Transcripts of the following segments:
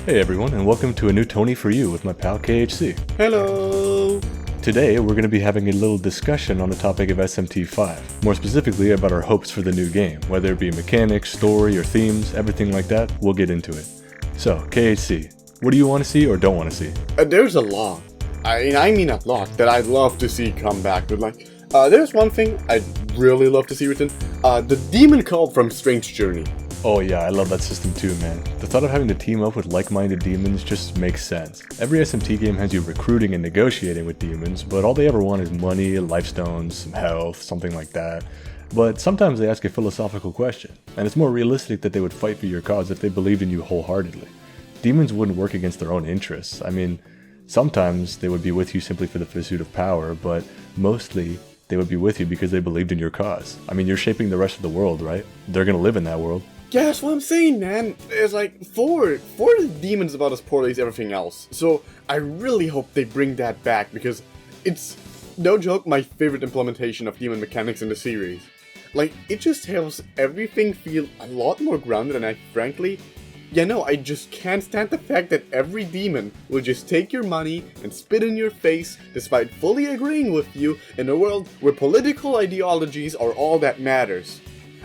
Hey everyone, and welcome to a new Tony for you with my pal KHC. Hello! Today we're going to be having a little discussion on the topic of SMT5, more specifically about our hopes for the new game, whether it be mechanics, story, or themes, everything like that, we'll get into it. So, KHC, what do you want to see or don't want to see? There's a lot. I mean a lot that I'd love to see come back, but there's one thing I'd really love to see written, the demon cult from Strange Journey. Oh yeah, I love that system too, man. The thought of having to team up with like-minded demons just makes sense. Every SMT game has you recruiting and negotiating with demons, but all they ever want is money, life stones, some health, something like that. But sometimes they ask a philosophical question, and it's more realistic that they would fight for your cause if they believed in you wholeheartedly. Demons wouldn't work against their own interests. I mean, sometimes they would be with you simply for the pursuit of power, but mostly they would be with you because they believed in your cause. I mean, you're shaping the rest of the world, right? They're gonna live in that world. Yeah, that's what I'm saying, man. It's like, four demons about as poorly as everything else. So, I really hope they bring that back, because it's, no joke, my favorite implementation of demon mechanics in the series. Like, it just helps everything feel a lot more grounded, and I just can't stand the fact that every demon will just take your money and spit in your face, despite fully agreeing with you, in a world where political ideologies are all that matters.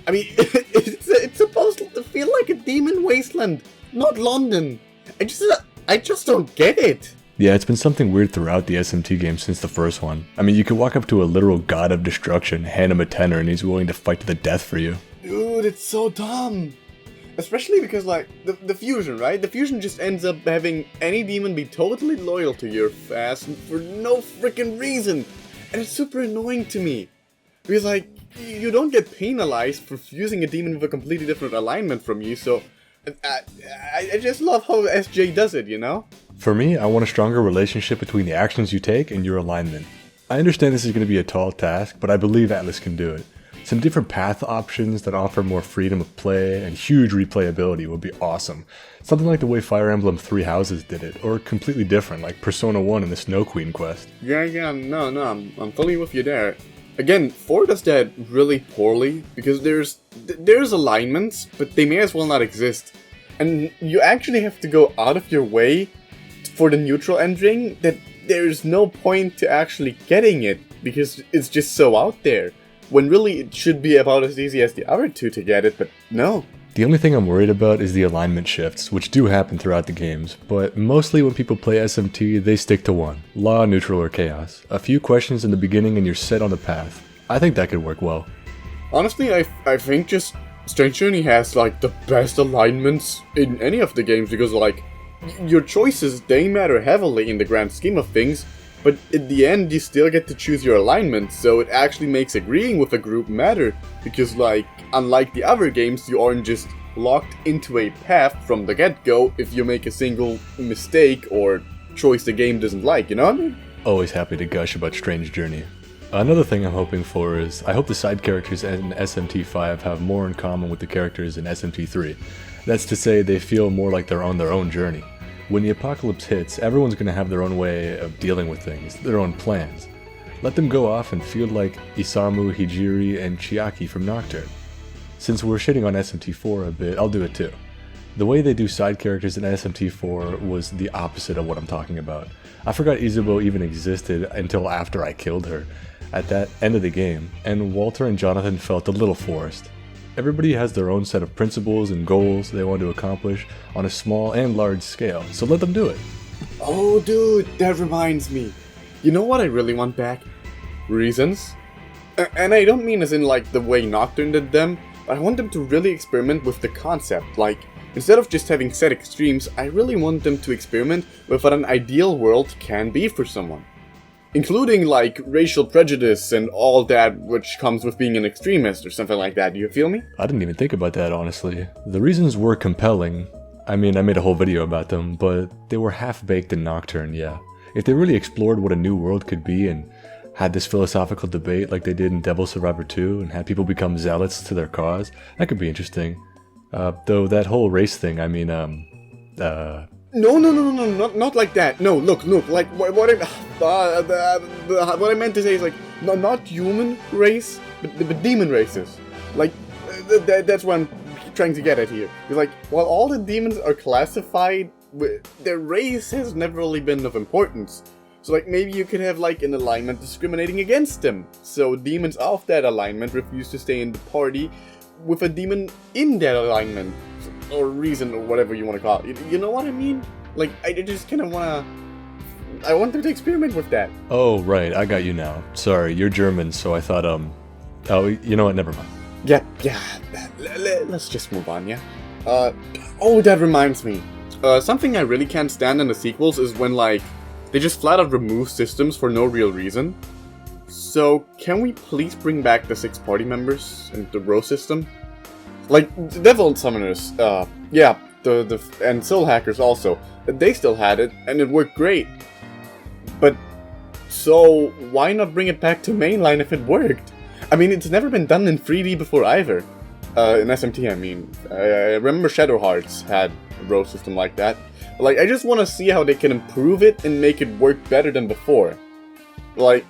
I mean, it's supposed to feel like a demon wasteland, not London. I just don't get it. Yeah, it's been something weird throughout the SMT game since the first one. I mean, you could walk up to a literal god of destruction, hand him a tenner, and he's willing to fight to the death for you. Dude, it's so dumb. Especially because, the fusion, right? The fusion just ends up having any demon be totally loyal to your ass for no freaking reason. And it's super annoying to me. Because, you don't get penalized for fusing a demon with a completely different alignment from you, so I just love how SJ does it, you know? For me, I want a stronger relationship between the actions you take and your alignment. I understand this is going to be a tall task, but I believe Atlas can do it. Some different path options that offer more freedom of play and huge replayability would be awesome. Something like the way Fire Emblem Three Houses did it, or completely different, like Persona 1 and the Snow Queen quest. Yeah, no, I'm fully with you there. Again, 4 does that really poorly, because there's alignments, but they may as well not exist. And you actually have to go out of your way for the neutral ending that there's no point to actually getting it, because it's just so out there. When really it should be about as easy as the other two to get it, but no. The only thing I'm worried about is the alignment shifts, which do happen throughout the games, but mostly when people play SMT, they stick to one: law, neutral, or chaos. A few questions in the beginning and you're set on the path. I think that could work well. Honestly, I think just Strange Journey has, the best alignments in any of the games, because, your choices, they matter heavily in the grand scheme of things, but in the end, you still get to choose your alignment, so it actually makes agreeing with a group matter, because, unlike the other games, you aren't just locked into a path from the get-go if you make a single mistake or choice the game doesn't like, you know what I mean? Always happy to gush about Strange Journey. Another thing I'm hoping for is, I hope the side characters in SMT5 have more in common with the characters in SMT3. That's to say, they feel more like they're on their own journey. When the apocalypse hits, everyone's going to have their own way of dealing with things, their own plans. Let them go off and feel like Isamu, Hijiri, and Chiaki from Nocturne. Since we're shitting on SMT4 a bit, I'll do it too. The way they do side characters in SMT4 was the opposite of what I'm talking about. I forgot Izubo even existed until after I killed her at that end of the game, and Walter and Jonathan felt a little forced. Everybody has their own set of principles and goals they want to accomplish on a small and large scale, so let them do it. Oh dude, that reminds me. You know what I really want back? Reasons. And I don't mean as in the way Nocturne did them, but I want them to really experiment with the concept. Instead of just having set extremes, I really want them to experiment with what an ideal world can be for someone. Including, racial prejudice and all that which comes with being an extremist or something like that, do you feel me? I didn't even think about that, honestly. The reasons were compelling. I mean, I made a whole video about them, but they were half-baked in Nocturne, yeah. If they really explored what a new world could be and had this philosophical debate like they did in Devil Survivor 2 and had people become zealots to their cause, that could be interesting. Though that whole race thing, I mean, No, not like that. No, look, what I meant to say is not human race, but demon races. That's what I'm trying to get at here. Because while all the demons are classified their race has never really been of importance. So like maybe you could have like an alignment discriminating against them. So demons of that alignment refuse to stay in the party with a demon in that alignment. Or reason, or whatever you want to call it. You know what I mean? Like, I just kind of want to... I want them to experiment with that. Oh, right, I got you now. Sorry, you're German, so I thought, Oh, you know what, never mind. Yeah, let's just move on, yeah? Oh, that reminds me. Something I really can't stand in the sequels is when, like, they just flat out remove systems for no real reason. So, can we please bring back the 6 party members and the row system? Like, the Devil Summoners, yeah, and Soul Hackers also, they still had it, and it worked great. But, so, why not bring it back to mainline if it worked? I mean, it's never been done in 3D before either. In SMT, I mean. I remember Shadow Hearts had a row system like that. Like, I just want to see how they can improve it and make it work better than before. Like,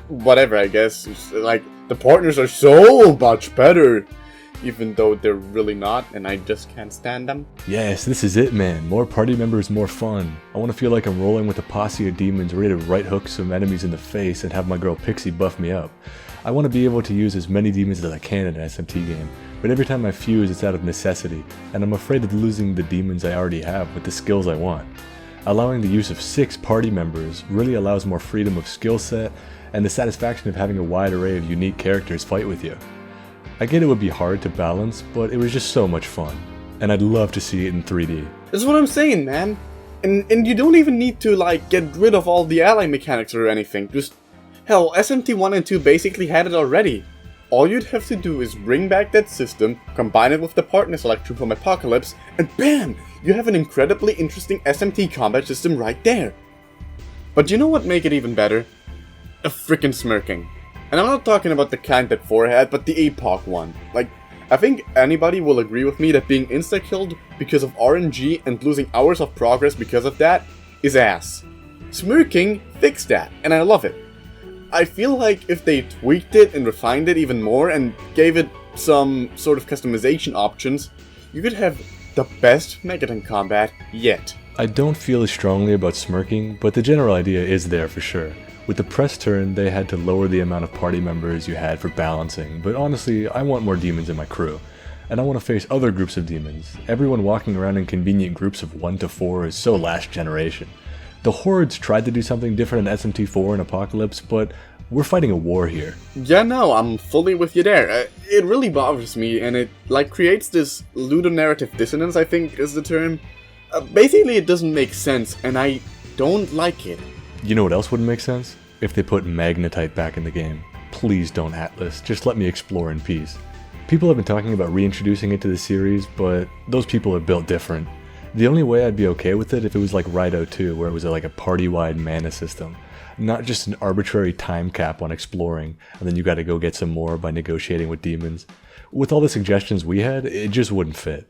whatever, I guess. It's like, the partners are so much better. Even though they're really not, and I just can't stand them. Yes, this is it, man. More party members, more fun. I want to feel like I'm rolling with a posse of demons ready to right hook some enemies in the face and have my girl Pixie buff me up. I want to be able to use as many demons as I can in an SMT game, but every time I fuse it's out of necessity, and I'm afraid of losing the demons I already have with the skills I want. Allowing the use of 6 party members really allows more freedom of skill set, and the satisfaction of having a wide array of unique characters fight with you. I get it would be hard to balance, but it was just so much fun, and I'd love to see it in 3D. That's what I'm saying, man. And you don't even need to, like, get rid of all the ally mechanics or anything. Just, hell, SMT 1 and 2 basically had it already. All you'd have to do is bring back that system, combine it with the partner selection from Apocalypse, and BAM! You have an incredibly interesting SMT combat system right there. But you know what make it even better? A frickin' smirking. And I'm not talking about the kind that 4 had, but the Epoch one. Like, I think anybody will agree with me that being insta-killed because of RNG and losing hours of progress because of that is ass. Smirking fixed that, and I love it. I feel like if they tweaked it and refined it even more and gave it some sort of customization options, you could have the best Megaton combat yet. I don't feel as strongly about smirking, but the general idea is there for sure. With the press turn, they had to lower the amount of party members you had for balancing, but honestly, I want more demons in my crew. And I want to face other groups of demons. Everyone walking around in convenient groups of 1 to 4 is so last generation. The Hordes tried to do something different in SMT4 and Apocalypse, but we're fighting a war here. Yeah, no, I'm fully with you there. It really bothers me, and it, like, creates this ludonarrative dissonance, I think is the term. Basically, it doesn't make sense, and I don't like it. You know what else wouldn't make sense? If they put Magnetite back in the game. Please don't, Atlas, just let me explore in peace. People have been talking about reintroducing it to the series, but those people are built different. The only way I'd be okay with it if it was like Raido 2, where it was like a party-wide mana system. Not just an arbitrary time cap on exploring, and then you gotta go get some more by negotiating with demons. With all the suggestions we had, it just wouldn't fit.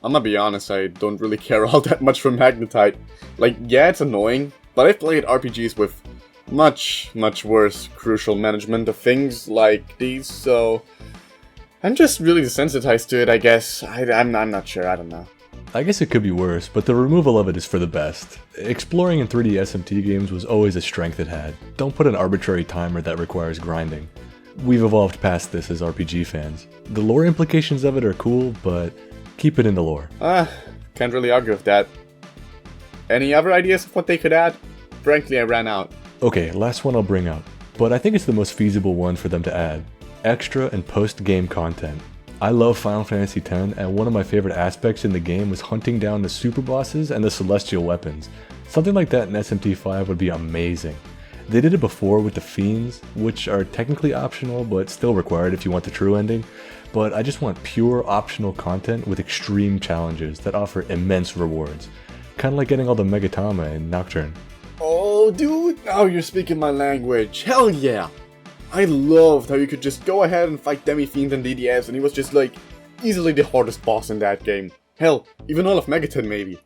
I'm gonna be honest, I don't really care all that much for Magnetite. Like, yeah, it's annoying, but I've played RPGs with much worse crucial management of things like these, so I'm just really desensitized to it, I guess. I'm not sure, I don't know. I guess it could be worse, but the removal of it is for the best. Exploring in 3D SMT games was always a strength it had. Don't put an arbitrary timer that requires grinding. We've evolved past this as RPG fans. The lore implications of it are cool, but keep it in the lore. Can't really argue with that. Any other ideas of what they could add? Frankly, I ran out. Okay, last one I'll bring up, but I think it's the most feasible one for them to add. Extra and post-game content. I love Final Fantasy X, and one of my favorite aspects in the game was hunting down the super bosses and the celestial weapons. Something like that in SMT5 would be amazing. They did it before with the Fiends, which are technically optional but still required if you want the true ending, but I just want pure optional content with extreme challenges that offer immense rewards. Kinda like getting all the Megatama in Nocturne. Oh, dude, now you're speaking my language. Hell yeah! I loved how you could just go ahead and fight Demi-Fiend and DDS, and he was just, like, easily the hardest boss in that game. Hell, even all of Megaton, maybe.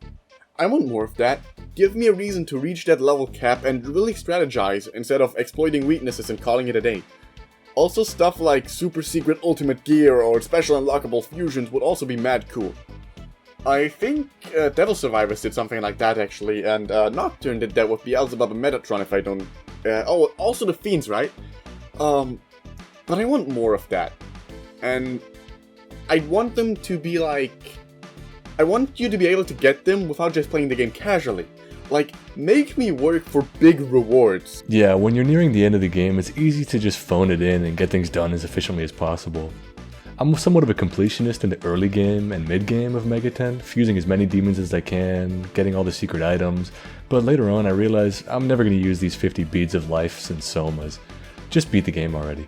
I want more of that. Give me a reason to reach that level cap and really strategize, instead of exploiting weaknesses and calling it a day. Also, stuff like super secret ultimate gear or special unlockable fusions would also be mad cool. I think Devil Survivors did something like that actually, and Nocturne did that with Beelzebub and Metatron if I don't... oh, also the Fiends, right? But I want more of that. And I want them to be like... I want you to be able to get them without just playing the game casually. Like, make me work for big rewards. Yeah, when you're nearing the end of the game, it's easy to just phone it in and get things done as efficiently as possible. I'm somewhat of a completionist in the early game and mid game of Mega 10, fusing as many demons as I can, getting all the secret items, but later on I realize I'm never going to use these 50 beads of life and somas. Just beat the game already.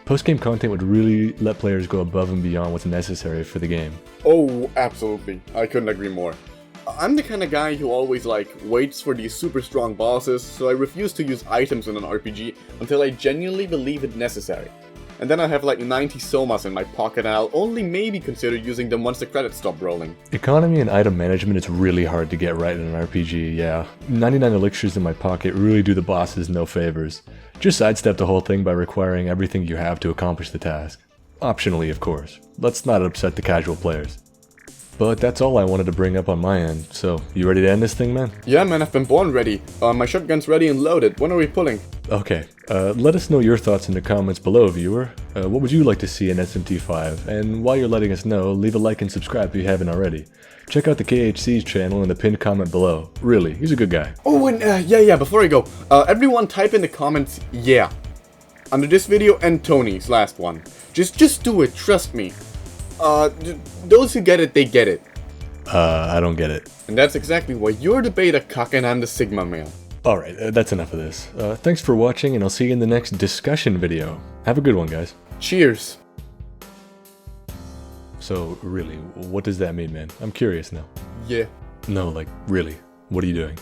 Post-game content would really let players go above and beyond what's necessary for the game. Oh, absolutely. I couldn't agree more. I'm the kind of guy who always, waits for these super strong bosses, so I refuse to use items in an RPG until I genuinely believe it necessary. And then I have 90 somas in my pocket and I'll only maybe consider using them once the credits stop rolling. Economy and item management is really hard to get right in an RPG, yeah. 99 elixirs in my pocket really do the bosses no favors. Just sidestep the whole thing by requiring everything you have to accomplish the task. Optionally, of course. Let's not upset the casual players. But that's all I wanted to bring up on my end, so you ready to end this thing, man? Yeah, man, I've been born ready. My shotgun's ready and loaded. When are we pulling? Okay, let us know your thoughts in the comments below, viewer. What would you like to see in SMT5? And while you're letting us know, leave a like and subscribe if you haven't already. Check out the KHC's channel in the pinned comment below. Really, he's a good guy. Oh, and yeah, before I go, everyone type in the comments, yeah. Under this video and Tony's last one. Just do it, trust me. Those who get it, they get it. I don't get it. And that's exactly why you're the beta cuck and I'm the sigma male. Alright, that's enough of this. Thanks for watching, and I'll see you in the next discussion video. Have a good one, guys. Cheers. So, really, what does that mean, man? I'm curious now. Yeah. No, really, what are you doing?